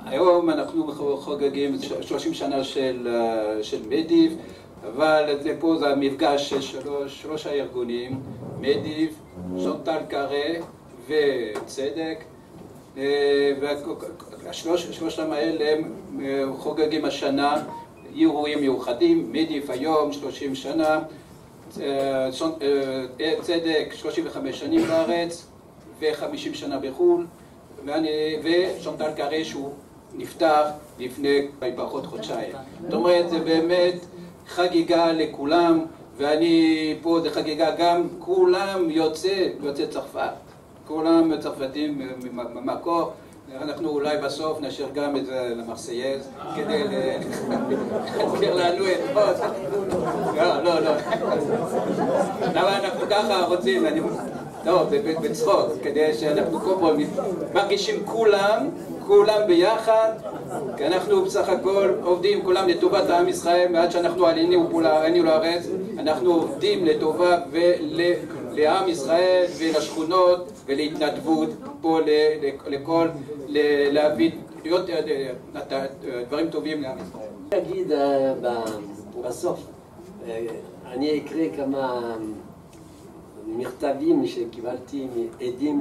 היום אנחנו חוגגים 30 שנה של מדיב, אבל פה זה המפגש של שלוש הארגונים, מדיב, שונטל קארה וצדק, והשלושתם האלה הם חוגגים השנה אירועים מיוחדים, מדיב היום 30 שנה, צדק 35 שנים בארץ ו50 שנה בחו"ל, ושונטל קארה שהוא נפטר לפני פחות חודשיים. זאת אומרת, זה באמת חגיגה לכולם, ואני פה זה חגיגה גם, כולם יוצא צרפת, כולם צרפתים במקור. אנחנו אולי בסוף נשאיר גם את זה למרסייז כדי להזכיר לנו את עוד. לא. למה אנחנו ככה רוצים, טוב, זה בצחוק, כדי שאנחנו כל פעם מרגישים כולם ביחד, כי אנחנו בסך הכל עובדים כולם לטובת העם ישראל, ועד שאנחנו עלינו לארץ, אנחנו עובדים לטובה לעם ישראל ולשכונות ולהתנדבות פה לכל, להביא דברים טובים לעם ישראל. אני אגיד בסוף, אני אקריא כמה מכתבים שקיבלתי מעדים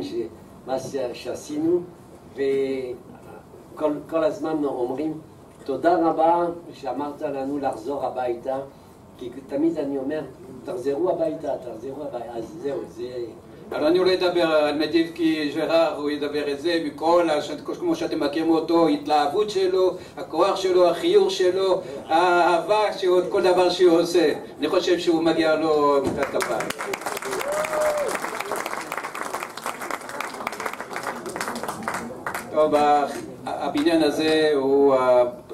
מה שעשינו, וכל הזמן אומרים תודה רבה שאמרת לנו לחזור הביתה, כי תמיד אני אומר תחזרו הביתה, אז זהו, זה... אבל אני אולי אדבר על מדיב כי ז'ראר, הוא ידבר את זה מכל, כמו שאתם מכירים אותו, התלהבות שלו, הכוח שלו, החיור שלו, האהבה, כל דבר שהוא עושה. אני חושב שהוא מגיע לו מחיאות כפיים. טוב, הבניין הזה הוא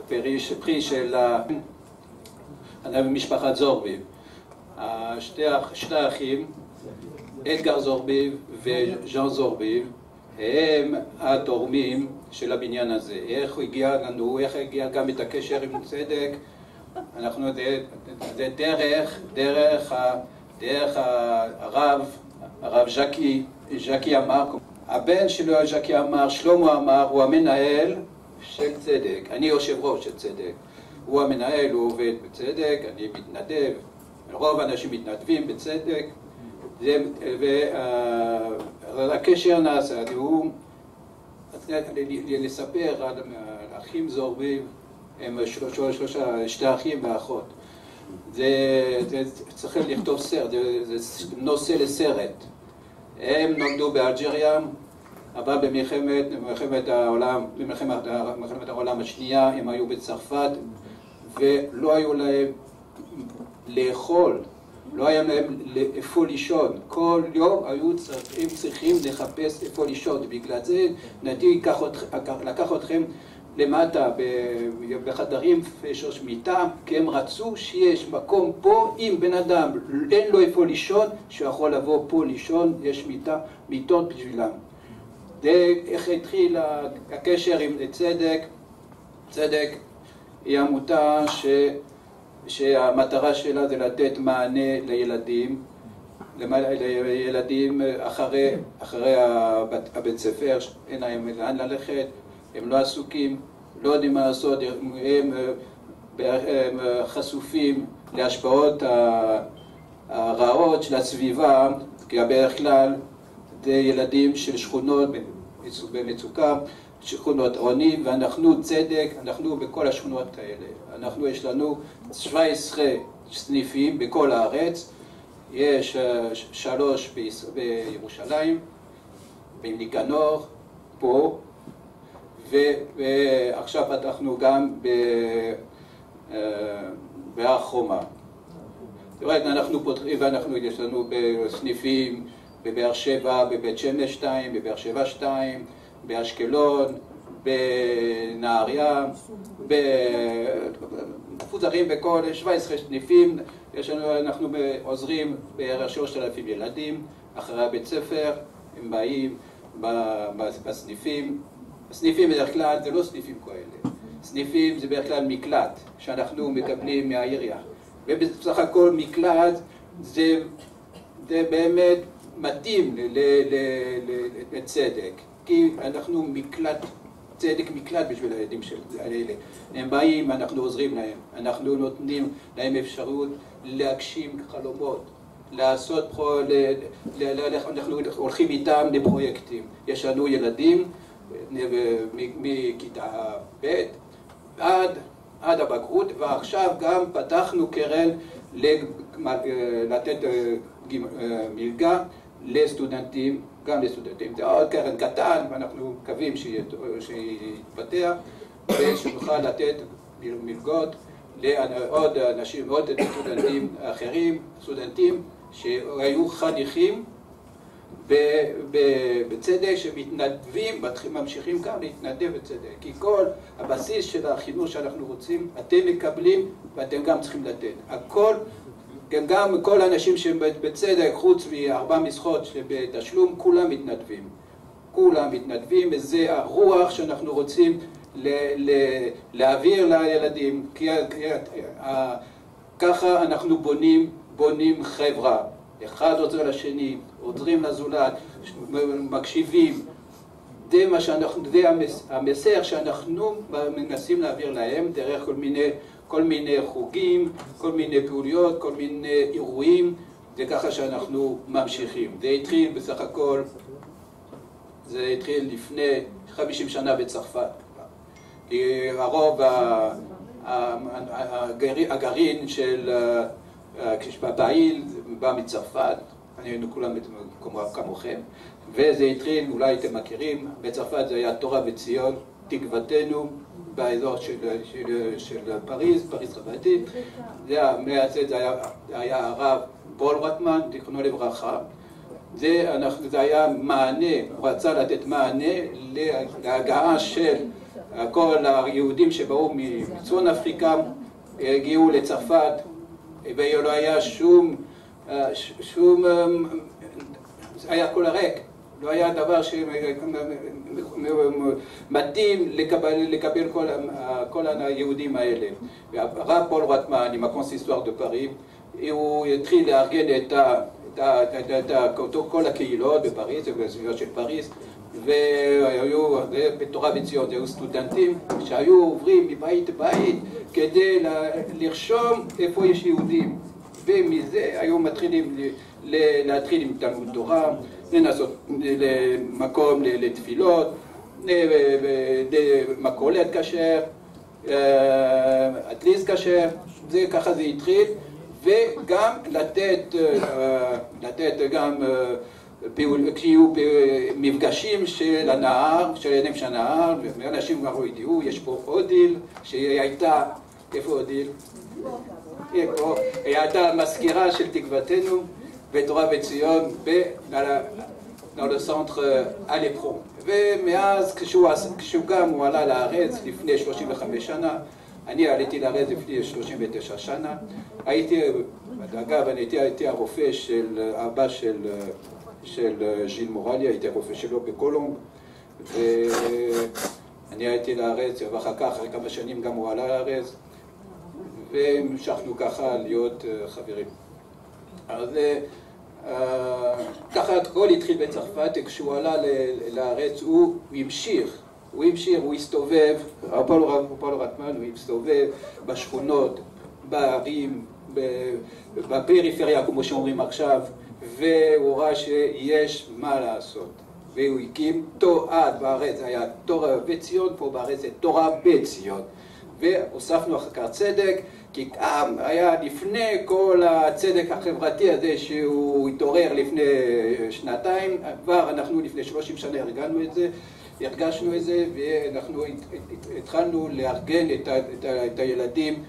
פרי של משפחת זורביב. שתי האחים, אדגר זורביב וז'אן זורביב, הם התורמים של הבניין הזה. איך הוא הגיע לנו, איך הגיע גם את הקשר עם צדק, אנחנו זה דרך הרב ז'קי אמר. הבן שלו, ז'קי אמר, שלמה אמר, הוא המנהל של צדק. אני יושב ראש של צדק. הוא המנהל, הוא עובד בצדק, אני מתנדב. רוב האנשים מתנדבים בצדק. והקשר נעשה, הוא לספר על האחים זורביב, הם שתי אחים ואחות. זה צריך לכתוב סרט, זה נושא לסרט. הם נולדו באלג'יריה, אבל במלחמת העולם השנייה הם היו בצרפת, ולא היו להם לאכול, לא היה להם איפה לישון. כל יום הם צריכים לחפש איפה לישון. בגלל זה נתי לקח אתכם למטה בחדרים שיש מיטה, כי הם רצו שיש מקום פה, אם בן אדם אין לו איפה לישון, שיכול לבוא פה לישון, יש מיטות בשבילם. זה איך התחיל הקשר עם צדק. צדק היא עמותה שהמטרה שלה זה לתת מענה לילדים אחרי הבית ספר, אין להם לאן ללכת, הם לא עסוקים, לא יודעים מה לעשות, הם חשופים להשפעות הרעות של הסביבה, כי בדרך כלל זה ילדים של שכונות במצוקה, שכונות עוני, ואנחנו צדק, אנחנו בכל השכונות האלה. יש לנו 17 סניפים בכל הארץ, יש 3 בירושלים, בניקנור, פה, ועכשיו פתחנו גם בהר חומה. אנחנו פותחים, יש לנו סניפים בבאר שבע, בבית שמש 2, בבאר שבע 2, באשקלון, בנהריה, מפוזרים בכל 17 סניפים. אנחנו עוזרים בערך 3,000 ילדים אחרי הבית ספר, הם באים בסניפים. הסניפים בדרך כלל זה לא סניפים כאלה, סניפים זה בדרך כלל מקלט שאנחנו מקבלים מהעירייה, ובסך הכל מקלט זה באמת מתאים לצדק, כי אנחנו מקלט צדק מקלט בשביל הילדים האלה. הם באים, אנחנו עוזרים להם, אנחנו נותנים להם אפשרות להגשים חלומות, לעשות, אנחנו הולכים איתם לפרויקטים. יש לנו ילדים מכיתה ב' עד הבגרות, ועכשיו גם פתחנו קרן לתת מלגה לסטודנטים, גם לסטודנטים. זה עוד קרן קטן, ואנחנו מקווים שיתפתח, ושנוכל לתת מלגות לעוד אנשים, עוד סטודנטים אחרים, סטודנטים שהיו חניכים בצדק, שמתנדבים, ממשיכים כאן להתנדב בצדק. כי כל הבסיס של החינוך שאנחנו רוצים, אתם מקבלים ואתם גם צריכים לתת. הכל, גם כל האנשים שבצדק, חוץ מ4 משרות שבתשלום, כולם מתנדבים. כולם מתנדבים, וזה הרוח שאנחנו רוצים להעביר לילדים. כי ככה אנחנו בונים חברה. אחד עוזר לשני, עוזרים לזולת, מקשיבים. זה המסר שאנחנו מנסים להעביר להם דרך כל מיני חוגים, כל מיני פעוליות, כל מיני אירועים. זה ככה שאנחנו ממשיכים. זה התחיל בסך הכל, זה התחיל לפני 50 שנה בצרפת. הרוב, הגרעין של הפעיל בא מצרפת, היינו כולם כמוכם, וזה התחיל, אולי אתם מכירים, בצרפת זה היה תורה וציון, תקוותנו, באזור של פריז רבתי. זה היה הרב פול רטמן, זיכרונו לברכה. זה היה מענה, הוא רצה לתת מענה להגעה של כל היהודים שבאו מצפון אפריקה, הגיעו לצרפת, ולא היה שום, היה כל ריק, לא היה דבר שמתאים לקבל כל היהודים האלה. הרב פול רטמן עם הקונסיסטואר דה פארי, הוא התחיל לארגן את כל הקהילות בפריז ובסביבות של פריז, והיו בתורה וציון, היו סטודנטים שהיו עוברים מבית לבית כדי לרשום איפה יש יהודים, ומזה היו מתחילים להתחיל עם תלמוד תורה, לנסות מקום לתפילות, מכולת כשר, אטליז כשר, זה ככה זה התחיל, וגם לתת גם כשיהיו מפגשים של הנהר, של ילדים של הנהר, ואנשים כבר לא ידעו, יש פה אודיל, שהיא הייתה, איפה אודיל? היא הייתה מזכירה של תקוותנו בתורה וציון בסנטר אלפרון. ומאז כשהוא גם הוא עלה לארץ לפני 35 שנה, אני עליתי לארץ לפני 39 שנה, אגב, אני הייתי הרופא של אבא של ז'יל מורליה, הייתי הרופא שלו בקולומב, ואני הייתי לארץ, ואחר כך, אחרי כמה שנים גם הוא עלה לארץ, והמשכנו ככה להיות חברים. אז ככה הכל התחיל בצרפת, כשהוא עלה לארץ הוא המשיך, הוא הסתובב, פול רטמן, הוא הסתובב בשכונות, בערים, בפריפריה, כמו שאומרים עכשיו, והוא ראה שיש מה לעשות. והוא הקים תורה בארץ, היה תורה וציון, פה בארץ זה תורה בציון. והוספנו אחר כך צדק, כי גם היה לפני כל הצדק החברתי הזה שהוא התעורר לפני שנתיים, כבר אנחנו לפני 30 שנה הרגשנו את זה, ואנחנו התחלנו לארגן את הילדים,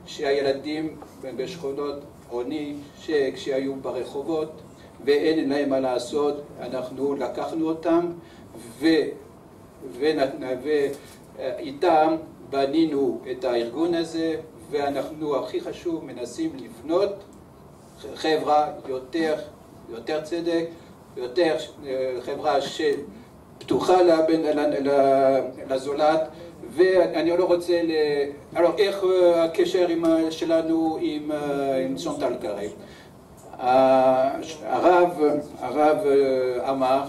שהילדים בשכונות עוני, כשהיו ברחובות ואין להם מה לעשות, אנחנו לקחנו אותם ואיתם בנינו את הארגון הזה, ואנחנו הכי חשוב מנסים לבנות חברה יותר צדק, יותר חברה שפתוחה לזולת, ואני לא רוצה איך הקשר שלנו עם צ'נטל קארה. הרב אמר,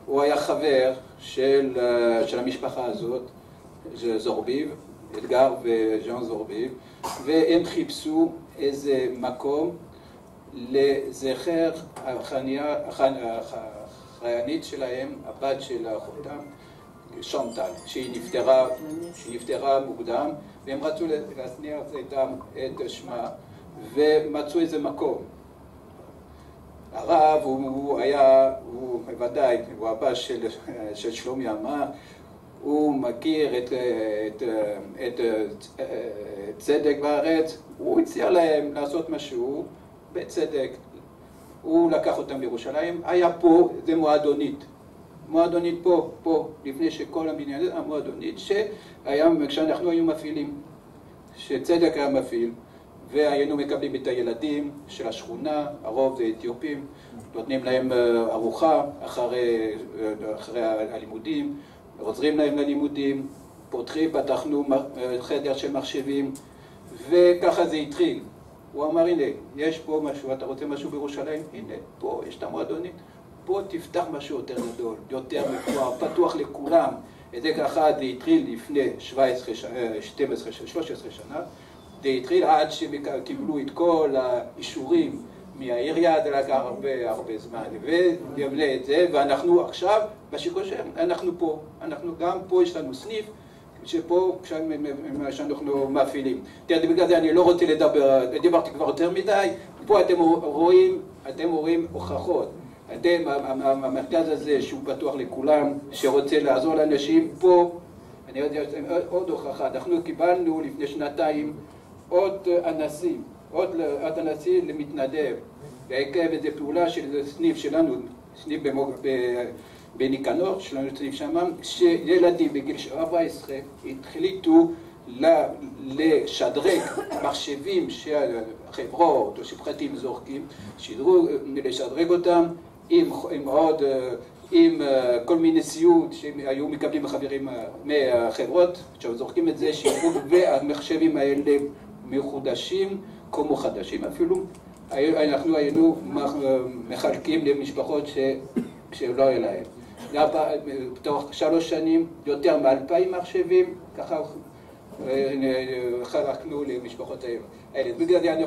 הוא היה חבר של המשפחה הזאת, זורביב, אתגר וז'אן זורביב, והם חיפשו איזה מקום לזכר האחיינית שלהם, הבת של אחותם, שונטל, שהיא נפטרה מוקדם, והם רצו להצניח את שמה, ומצאו איזה מקום. הרב הוא בוודאי, הוא אבא של שלומי עמר, הוא מכיר את צדק בארץ, הוא הציע להם לעשות משהו בצדק. הוא לקח אותם בירושלים, היה פה, זה מועדונית פה, לפני שכל הבניין הזה, המועדונית כשאנחנו היינו מפעילים, שצדק היה מפעיל, והיינו מקבלים את הילדים של השכונה, הרוב זה אתיופים, נותנים להם ארוחה אחרי הלימודים, עוזרים להם ללימודים, פתחנו חדר של מחשבים, וככה זה התחיל. הוא אמר, הנה, יש פה משהו, אתה רוצה משהו בירושלים? הנה, פה יש את המועדונית, פה תפתח משהו יותר גדול, יותר מפואר, פתוח לכולם. זה ככה, זה התחיל לפני 13 שנה, זה התחיל עד שקיבלו את כל האישורים מהעירייה, זה לקח הרבה זמן, ויבלה את זה, ואנחנו עכשיו, בשיקושר, אנחנו פה, גם פה יש לנו סניף, שפה שאנחנו מפעילים. תראה, בגלל זה אני לא רוצה לדבר, דיברתי כבר יותר מדי, פה אתם רואים הוכחות. המרכז הזה שהוא פתוח לכולם, שרוצה לעזור לאנשים, פה, אני יודע, עוד הוכחה, אנחנו קיבלנו לפני שנתיים עוד אנסים למתנדב, ועקב איזו פעולה של סניף שלנו, סניף בניקנור, שלנו סניף שמה, שילדים בגיל 14 החליטו לשדרג מחשבים שהחברות או שפרטים זורקים, לשדרג אותם עם כל מיני ציוד שהיו מקבלים החברים מהחברות, שזורקים את זה, והמחשבים האלה מחודשים, כמו חדשים אפילו, אנחנו היינו מחלקים למשפחות שלא היה להם. בתוך 3 שנים יותר מ2,000 מחשבים, ככה חלקנו למשפחות האלה. בגלל זה אני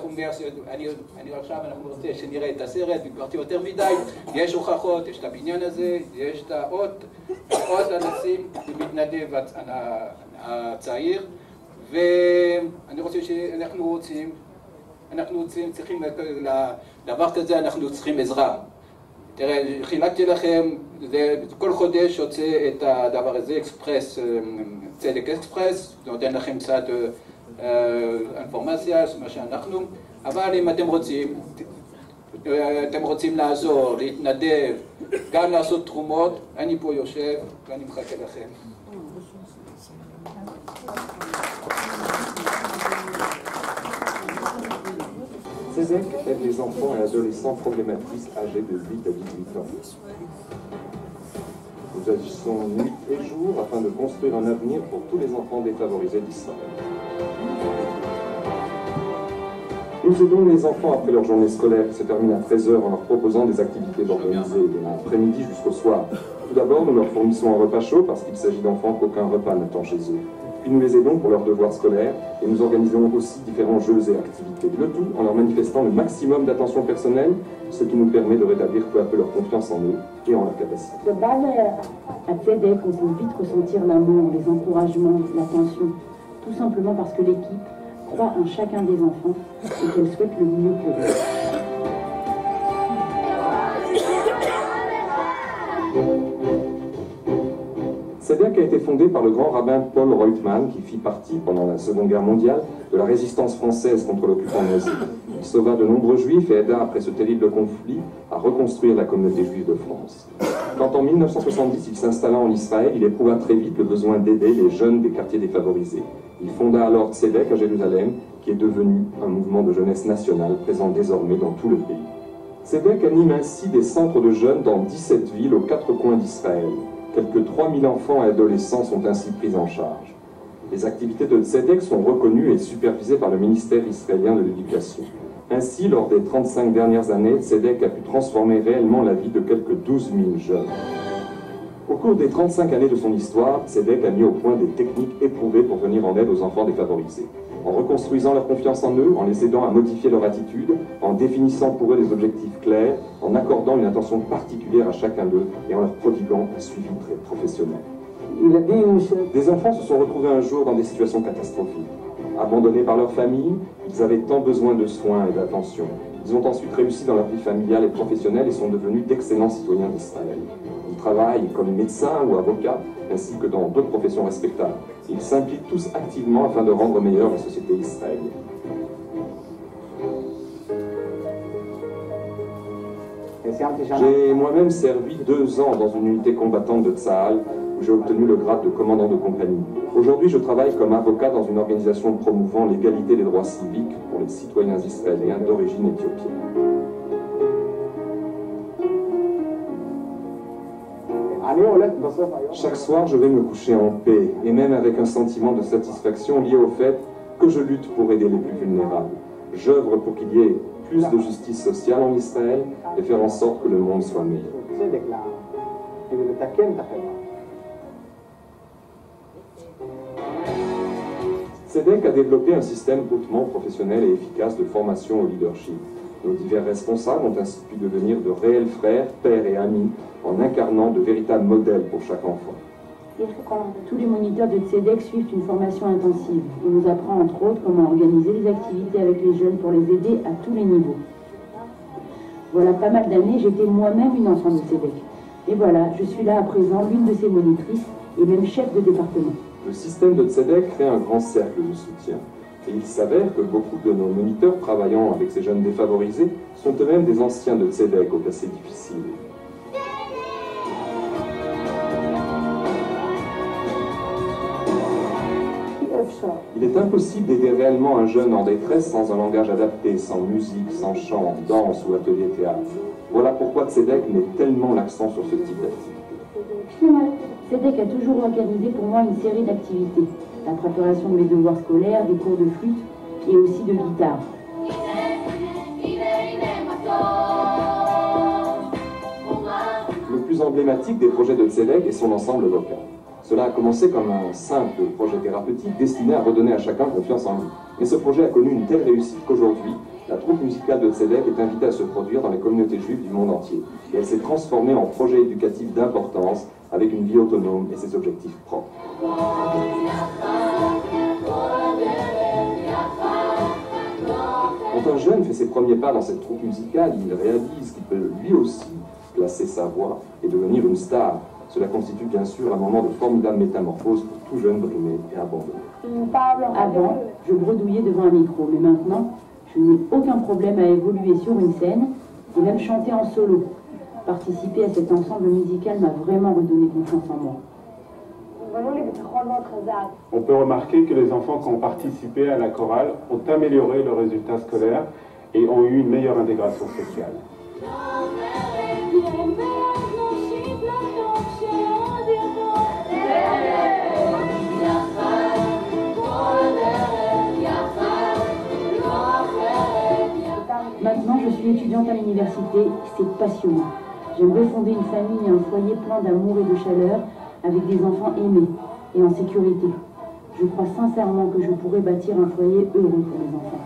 עכשיו אנחנו רוצים שנראה את הסרט, דיברתי יותר מדי, יש הוכחות, יש את הבניין הזה, יש את עוד אנשים למתנדב הצעיר, ואני רוצה אנחנו צריכים, לדבר כזה אנחנו צריכים עזרה. תראה, חילקתי לכם, כל חודש יוצא את הדבר הזה, אקספרס, צדק אקספרס, זה נותן לכם קצת אינפורמציה, מה שאנחנו, אבל אם אתם רוצים לעזור, להתנדב, גם לעשות תרומות, אני פה יושב ואני מחכה לכם. CEDEC aide les enfants et adolescents problématiques âgés de 8 à 18 ans. Nous agissons nuit et jour afin de construire un avenir pour tous les enfants défavorisés d'Israël. Nous aidons les enfants après leur journée scolaire qui se termine à 13h en leur proposant des activités organisées de l'après-midi jusqu'au soir. Tout d'abord, nous leur fournissons un repas chaud parce qu'il s'agit d'enfants qu'aucun repas n'attend chez eux. Puis nous les aidons pour leurs devoirs scolaires et nous organisons aussi différents jeux et activités. Le tout en leur manifestant le maximum d'attention personnelle, ce qui nous permet de rétablir peu à peu leur confiance en eux et en leur capacité. De base à CEDEC, on peut vite ressentir l'amour, les encouragements, l'attention, tout simplement parce que l'équipe croit en chacun des enfants et qu'elle souhaite le mieux pour eux. CEDEC a été fondé par le grand rabbin Paul Reutemann, qui fit partie, pendant la Seconde Guerre mondiale, de la résistance française contre l'occupant nazi. Il sauva de nombreux juifs et aida, après ce terrible conflit, à reconstruire la communauté juive de France. Quand en 1970 il s'installa en Israël, il éprouva très vite le besoin d'aider les jeunes des quartiers défavorisés. Il fonda alors CEDEC à Jérusalem, qui est devenu un mouvement de jeunesse national présent désormais dans tout le pays. CEDEC anime ainsi des centres de jeunes dans 17 villes aux 4 coins d'Israël. Quelques 3000 enfants et adolescents sont ainsi pris en charge. Les activités de CEDEC sont reconnues et supervisées par le ministère israélien de l'Éducation. Ainsi, lors des 35 dernières années, CEDEC a pu transformer réellement la vie de quelques 12 000 jeunes. Au cours des 35 années de son histoire, Tzedek a mis au point des techniques éprouvées pour venir en aide aux enfants défavorisés. En reconstruisant leur confiance en eux, en les aidant à modifier leur attitude, en définissant pour eux des objectifs clairs, en accordant une attention particulière à chacun d'eux et en leur prodiguant un suivi très professionnel. Des enfants se sont retrouvés un jour dans des situations catastrophiques. Abandonnés par leur famille, ils avaient tant besoin de soins et d'attention. Ils ont ensuite réussi dans leur vie familiale et professionnelle et sont devenus d'excellents citoyens d'Israël. Ils travaillent comme médecins ou avocats, ainsi que dans d'autres professions respectables. Ils s'impliquent tous activement afin de rendre meilleure la société israélienne. J'ai moi-même servi 2 ans dans une unité combattante de Tsahal, où j'ai obtenu le grade de commandant de compagnie. Aujourd'hui, je travaille comme avocat dans une organisation promouvant l'égalité des droits civiques pour les citoyens israéliens d'origine éthiopienne. Chaque soir, je vais me coucher en paix, et même avec un sentiment de satisfaction lié au fait que je lutte pour aider les plus vulnérables. J'œuvre pour qu'il y ait plus de justice sociale en Israël et faire en sorte que le monde soit meilleur. Tzedek a développé un système hautement professionnel et efficace de formation au leadership. Nos divers responsables ont ainsi pu devenir de réels frères, pères et amis, en incarnant de véritables modèles pour chaque enfant. Tous les moniteurs de Tzedek suivent une formation intensive. On nous apprend entre autres comment organiser les activités avec les jeunes pour les aider à tous les niveaux. Voilà pas mal d'années, j'étais moi-même une enfant de Tzedek. Et voilà, je suis là à présent l'une de ses monitrices et même chef de département. Le système de Tzedek crée un grand cercle de soutien. Et il s'avère que beaucoup de nos moniteurs travaillant avec ces jeunes défavorisés sont eux-mêmes des anciens de Tzedek au passé difficile. Il est impossible d'aider réellement un jeune en détresse sans un langage adapté, sans musique, sans chant, danse ou atelier théâtre. Voilà pourquoi Tzedek met tellement l'accent sur ce type d'activité. Tzedek a toujours organisé pour moi une série d'activités. La préparation de mes devoirs scolaires, des cours de flûte et aussi de guitare. Le plus emblématique des projets de Tzedek est son ensemble vocal. Cela a commencé comme un simple projet thérapeutique destiné à redonner à chacun confiance en lui. Mais ce projet a connu une telle réussite qu'aujourd'hui, la troupe musicale de Tzedek est invitée à se produire dans les communautés juives du monde entier. Et elle s'est transformée en projet éducatif d'importance, avec une vie autonome et ses objectifs propres. Quand un jeune fait ses premiers pas dans cette troupe musicale, il réalise qu'il peut lui aussi placer sa voix et devenir une star. Cela constitue bien sûr un moment de formidable métamorphose pour tout jeune brimé et abandonné. Avant, je bredouillais devant un micro, mais maintenant, je n'ai aucun problème à évoluer sur une scène et même chanter en solo. Participer à cet ensemble musical m'a vraiment redonné confiance en moi. On peut remarquer que les enfants qui ont participé à la chorale ont amélioré leurs résultats scolaires et ont eu une meilleure intégration sociale. Maintenant, je suis étudiante à l'université, c'est passionnant. J'aimerais fonder une famille et un foyer plein d'amour et de chaleur, avec des enfants aimés et en sécurité. Je crois sincèrement que je pourrais bâtir un foyer heureux pour mes enfants.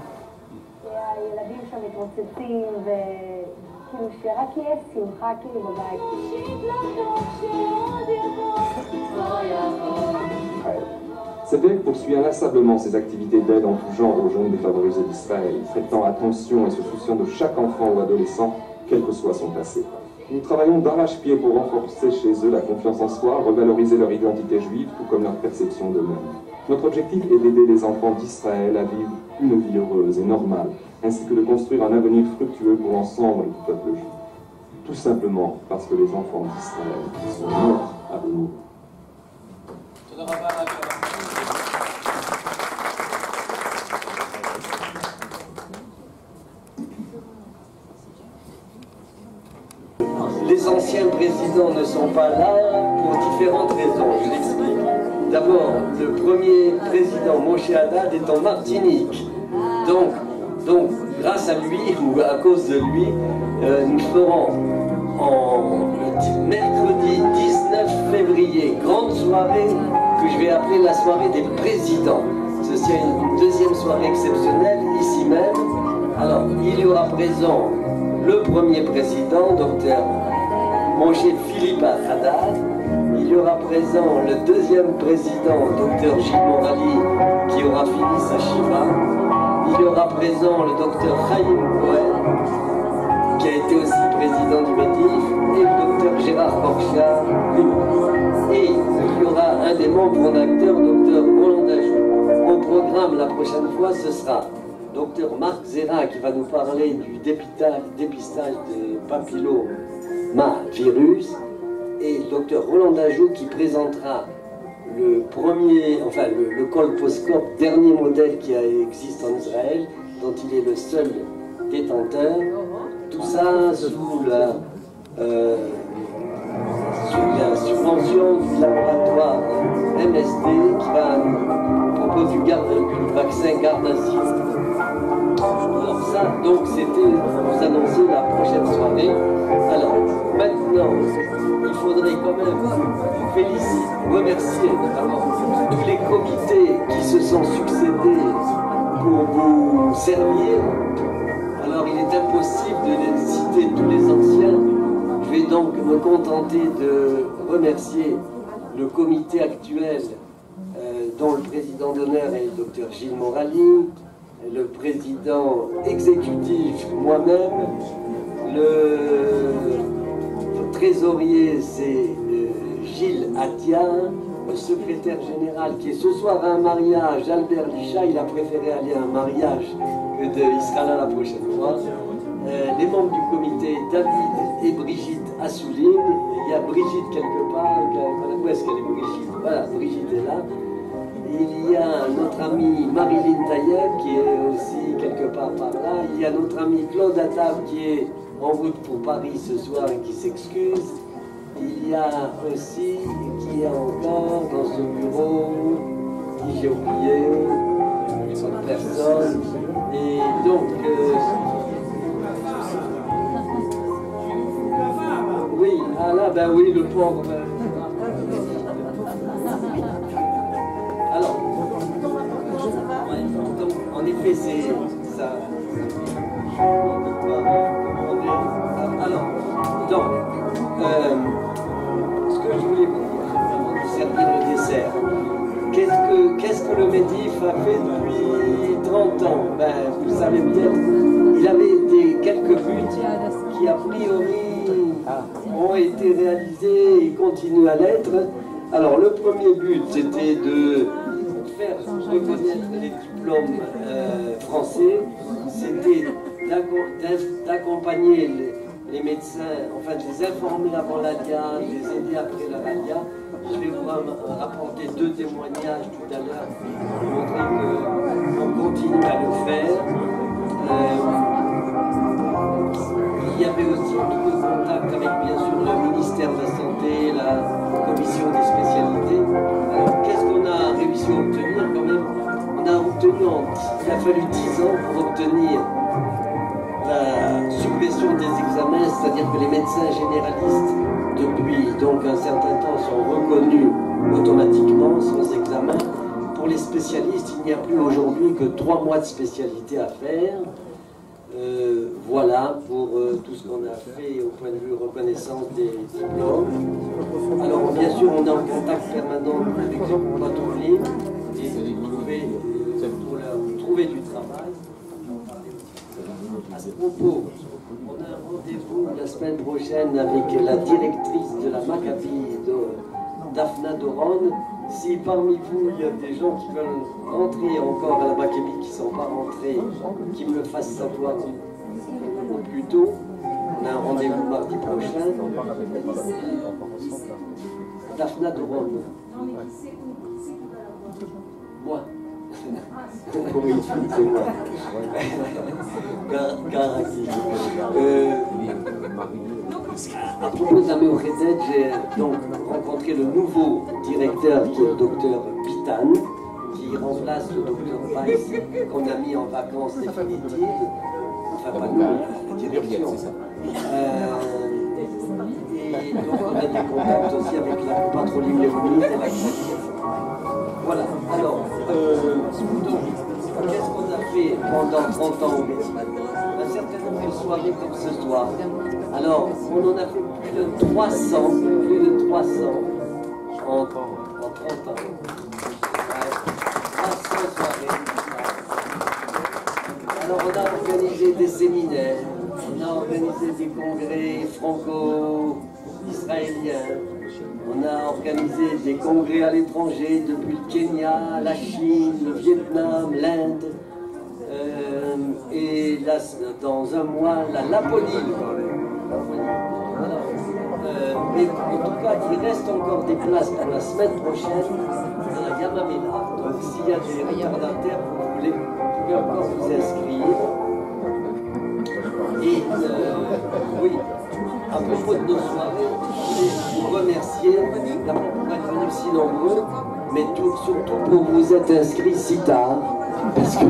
Tzedek poursuit inlassablement ses activités d'aide en tout genre aux jeunes défavorisés d'Israël, traitant attention et se souciant de chaque enfant ou adolescent, quel que soit son passé. Nous travaillons d'arrache-pied pour renforcer chez eux la confiance en soi, revaloriser leur identité juive, tout comme leur perception d'eux-mêmes. Notre objectif est d'aider les enfants d'Israël à vivre une vie heureuse et normale, ainsi que de construire un avenir fructueux pour l'ensemble du peuple juif. Tout simplement parce que les enfants d'Israël sont notre avenir. Les anciens présidents ne sont pas là pour différentes raisons, je l'explique. D'abord, le premier président Moshe Haddad est en Martinique. Donc, grâce à lui, ou à cause de lui, nous ferons mercredi 19 9 février, grande soirée que je vais appeler la soirée des présidents. Ceci est une deuxième soirée exceptionnelle, ici même. Alors, il y aura présent le premier président, docteur Moshe Philippe Haddad. Il y aura présent le deuxième président, docteur Gilles Morali, qui aura fini sa Shiva. Il y aura présent le docteur Chaim Cohen, qui a été aussi président du MEDIF, et le docteur Gérard Borchardt. Et il y aura un des membres fondateurs, docteur Roland Dajou. Au programme, la prochaine fois, ce sera docteur Marc Zera qui va nous parler du dépistage des papillomavirus, et docteur Roland Dajou qui présentera le premier, enfin le colposcope, dernier modèle qui existe en Israël, dont il est le seul détenteur. Tout ça sous la subvention du laboratoire MSD qui va propos du vaccin Gardasil. Alors ça, donc c'était vous annoncer la prochaine soirée. Alors maintenant, il faudrait quand même remercier tous les comités qui se sont succédés pour vous servir. Alors il est impossible de les citer tous les anciens. Je vais donc me contenter de remercier le comité actuel dont le président d'honneur est le docteur Gilles Morali, le président exécutif moi-même, le trésorier c'est Gilles Attia, le secrétaire général qui est ce soir à un mariage, Albert Licha, il a préféré aller à un mariage que il sera là la prochaine fois. Les membres du comité, David et Brigitte Assouline. Il y a Brigitte quelque part, où est-ce qu'elle est Brigitte? Voilà, Brigitte est là. Il y a notre amie Marilyn Taïeb qui est aussi quelque part par là. Il y a notre ami Claude Attab qui est en route pour Paris ce soir et qui s'excuse. Il y a aussi, qui est encore dans ce bureau, qui j'ai oublié, une personne. Et donc, oui, ah là, ben oui, le pauvre. Alors, donc, en effet, c'est ça. Alors, donc, ce que je voulais vous dire, avant de servir le dessert, qu'est-ce que le MEDIF a fait depuis 30 ans? Ben, vous le savez peut-être, il avait quelques buts qui, a priori, ont été réalisés et continuent à l'être. Alors, le premier but, c'était de faire reconnaître les diplômes français, c'était d'accompagner les médecins, enfin de les informer avant l'ALIA, de les aider après la ALIA. Je vais vous rapporter 2 témoignages tout à l'heure pour montrer qu'on continue à le faire. Il y avait aussi tout le contact avec bien sûr le ministère de la Santé, la commission des spécialités. Alors qu'est-ce qu'on a réussi à obtenir quand même? On a obtenu, il a fallu 10 ans pour obtenir la suppression des examens, c'est-à-dire que les médecins généralistes, depuis donc un certain temps, sont reconnus automatiquement sans examen. Pour les spécialistes, il n'y a plus aujourd'hui que 3 mois de spécialité à faire. Voilà pour tout ce qu'on a fait au point de vue reconnaissance des diplômes. Alors bien sûr, on est en contact permanent avec les patrouilles et pour leur trouver du travail. À ce propos, on a un rendez-vous la semaine prochaine avec la directrice de la Maccabi, Daphna Doron. Si parmi vous, il y a des gens qui veulent rentrer encore à la Maccabi, qui ne sont pas rentrés, qui me le fassent savoir au plus tôt. On a un rendez-vous mardi prochain. Daphna Doron. Moi. Oui, c'est moi. À propos d'Améoredet, j'ai donc rencontré le nouveau directeur qui est le docteur Pitan, qui remplace le docteur Weiss qu'on a mis en vacances définitives. Enfin, pas nous, la direction. Et donc on a des contacts aussi avec la Patrolime Léonide et la Crédit. Voilà, alors, donc, qu'est-ce qu'on a fait pendant 30 ans au métier? Un certain nombre de soirées comme ce soir. Alors, on en a fait plus de 300 en 30 ans. 300 soirées. Alors, on a organisé des séminaires, on a organisé des congrès franco-israéliens, on a organisé des congrès à l'étranger, depuis le Kenya, la Chine, le Vietnam, l'Inde, et là, dans un mois, la Laponie. Mais en tout cas, il reste encore des places pour la semaine prochaine à la Yamamena. Donc s'il y a des retardataires, vous pouvez encore vous inscrire. Et oui, à propos de nos soirées, je voulais vous remercier d'abord pour être venus si nombreux, mais surtout pour vous être inscrits si tard, parce que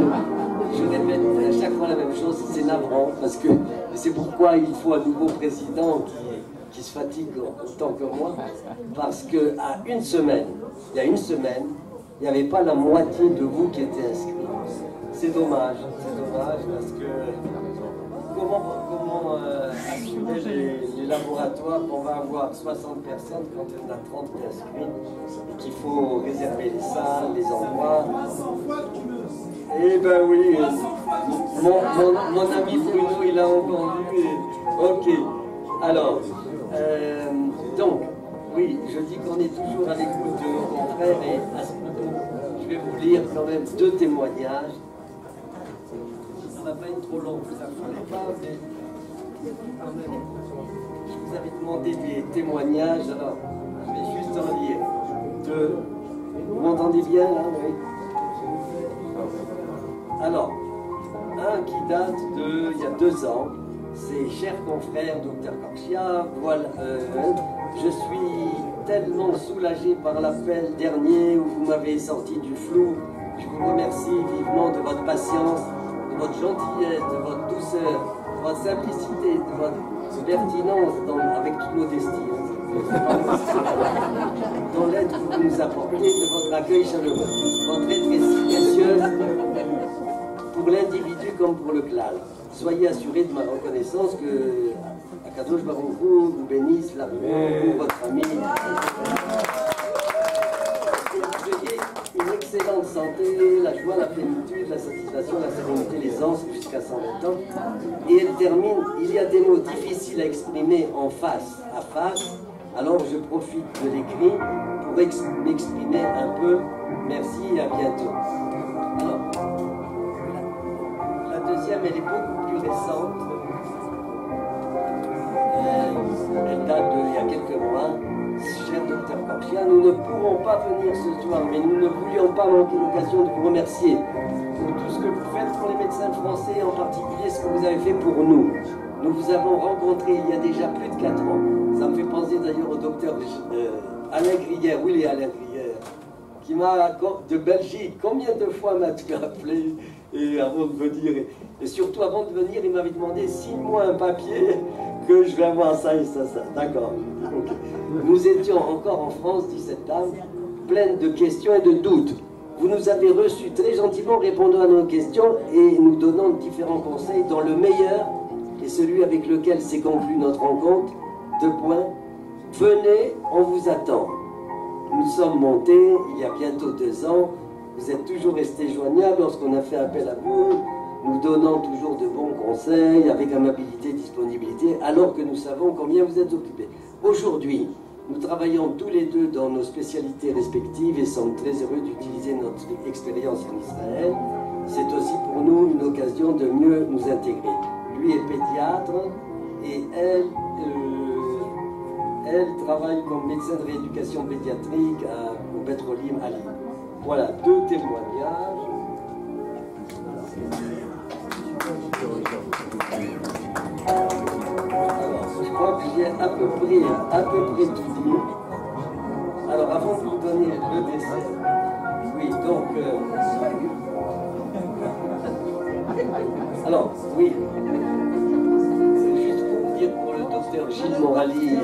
je répète à chaque fois la même chose, c'est navrant, parce que c'est pourquoi il faut un nouveau président qui se fatigue autant que moi, parce qu'à une semaine, il y a une semaine, il n'y avait pas la moitié de vous qui étaient inscrits. C'est dommage, parce que comment assurer les laboratoires qu'on va avoir 60 personnes quand on a 30 inscrits et qu'il faut réserver les salles, les endroits. Eh ben oui, mon ami Bruno, il a entendu. Ok, alors, donc, oui, je dis qu'on est toujours à l'écoute de nos confrères et à ce propos, je vais vous lire quand même 2 témoignages. Ça ne va pas être trop long, ça ne fallait pas, mais quand même, je vous avais demandé des témoignages, alors je vais juste en lire 2. Vous m'entendez bien là? Oui. Alors, un qui date il y a 2 ans, c'est cher confrère Dr Korchia, voilà, je suis tellement soulagé par l'appel dernier où vous m'avez sorti du flou. Je vous remercie vivement de votre patience, de votre gentillesse, de votre douceur, de votre simplicité, de votre pertinence avec toute modestie. Dans l'aide que vous nous apportez, de votre accueil chaleureux. Votre aide est si précieuse pour l'individu comme pour le clan. Soyez assurés de ma reconnaissance que Akadosh Baruch Hu vous bénisse, la vous, votre famille. Et vous ayez une excellente santé, la joie, la plénitude, la satisfaction, la sérénité, l'aisance jusqu'à 120 ans. Et elle termine, il y a des mots difficiles à exprimer en face à face, alors je profite de l'écrit pour m'exprimer un peu. Merci et à bientôt. Alors, la deuxième, elle est beaucoup plus récente. Elle date d'il y a quelques mois. Cher Dr Korchia, nous ne pourrons pas venir ce soir, mais nous ne voulions pas manquer l'occasion de vous remercier pour tout ce que vous faites pour les médecins français, en particulier ce que vous avez fait pour nous. Nous vous avons rencontrés il y a déjà plus de 4 ans. Ça me fait penser d'ailleurs au docteur Alain Grière, oui, Alain Grière, qui m'a, de Belgique, combien de fois m'a-t-il appelé et avant de venir, et surtout avant de venir, il m'avait demandé, signe-moi un papier que je vais avoir ça et ça. D'accord. Okay. Nous étions encore en France, dit cette dame, pleine de questions et de doutes. Vous nous avez reçus très gentiment répondant à nos questions et nous donnant différents conseils, dont le meilleur est celui avec lequel s'est conclue notre rencontre. 2 points. Venez, on vous attend. Nous sommes montés il y a bientôt 2 ans. Vous êtes toujours restés joignables lorsqu'on a fait appel à vous, nous donnant toujours de bons conseils, avec amabilité et disponibilité, alors que nous savons combien vous êtes occupés. Aujourd'hui, nous travaillons tous les 2 dans nos spécialités respectives et sommes très heureux d'utiliser notre expérience en Israël. C'est aussi pour nous une occasion de mieux nous intégrer. Lui est pédiatre et elle travaille comme médecin de rééducation pédiatrique au Beth-Holim à Lille. Voilà, 2 témoignages. Alors, je crois que j'ai à peu près tout dit. Alors, avant de vous donner le décès, oui, donc... alors, oui, c'est juste pour vous dire pour le docteur docteur Gilles Morali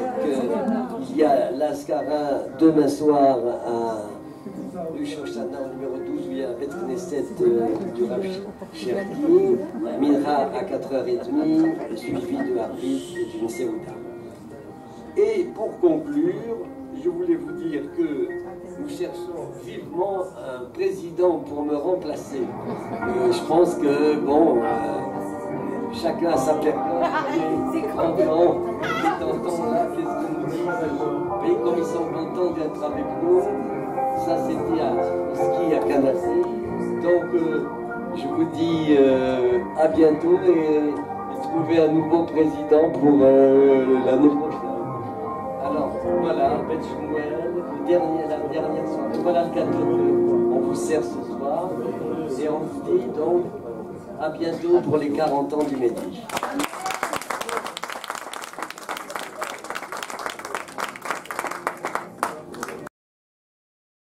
qu'il y a l'Ascara demain soir à rue Shoshana numéro 12 où il y a Beth Knesset du Rav Cherki, Minra à 4h30, suivi de Harvit et d'une Seouda. Et pour conclure, je voulais vous dire que nous cherchons vivement un président pour me remplacer. Je pense que, bon, chacun a sa période. Les grands-parents, les tontons là, qu'est-ce qu'on nous dit? Mais comme ils sont contents d'être avec nous, ça c'était au ski à Canassie. Donc, je vous dis à bientôt et trouver un nouveau président pour l'année prochaine. Alors, voilà, Beth Shmuel, la dernière soirée. Voilà le gâteau qu'on vous sert ce soir. Et on vous dit donc à bientôt pour les 40 ans du Métis.